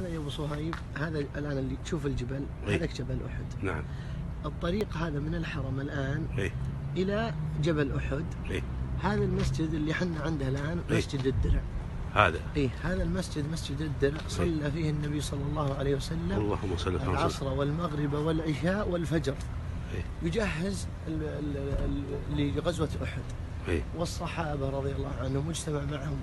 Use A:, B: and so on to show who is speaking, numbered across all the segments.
A: هذا يا أبو صهيب، هذا الآن اللي تشوف الجبل هذاك جبل أحد.
B: نعم.
A: الطريق هذا من الحرم الآن إلى جبل أحد. هذا المسجد اللي حنا عنده الآن مسجد الدرع.
B: هذا
A: هذا المسجد مسجد الدرع، صلى فيه النبي صلى الله عليه وسلم
B: اللهم صل على
A: العصر والمغرب والعشاء والفجر. يجهز لغزوة أحد. والصحابة رضي الله عنهم مجتمع معهم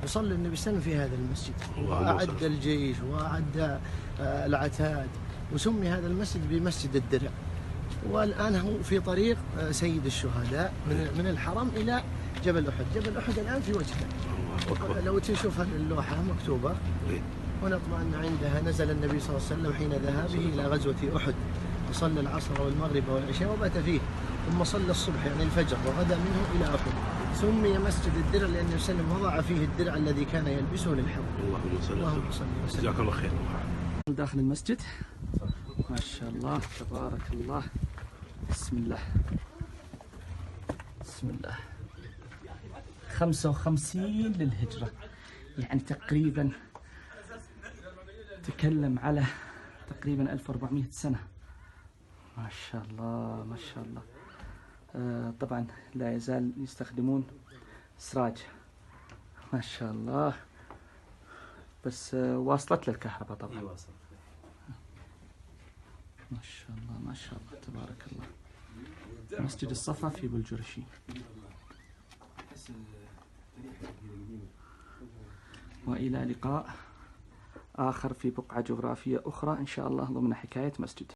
A: يصلي النبي صلى الله عليه وسلم في هذا المسجد، وأعد الجيش وأعد العتاد، وسمي هذا المسجد بمسجد الدرع. والآن هو في طريق سيد الشهداء من الحرم إلى جبل أحد. جبل أحد الآن في وجهه. لو تشوف اللوحة مكتوبة هنا طبعا عندها نزل النبي صلى الله عليه وسلم حين ذهابه إلى غزوة أحد، وصلى العصر والمغرب والعشاء وبات فيه، ثم صلى الصبح يعني الفجر وغدا منه إلى أحد. سمي مسجد الدرع لأن النبي صلى الله عليه وسلم وضع فيه الدرع الذي كان يلبسه للحرب.
B: اللهم صل وسلم. جزاك الله خير.
C: داخل المسجد ما شاء الله تبارك الله. بسم الله بسم الله. 55 للهجرة، يعني تقريبا تكلم على تقريبا 1400 سنة. ما شاء الله ما شاء الله. طبعا لا يزال يستخدمون سراج ما شاء الله، بس واصلت للكهرباء طبعا. ما شاء الله ما شاء الله تبارك الله. مسجد الصفا في بلجرشي. وإلى لقاء آخر في بقعة جغرافية أخرى إن شاء الله ضمن حكاية مسجد.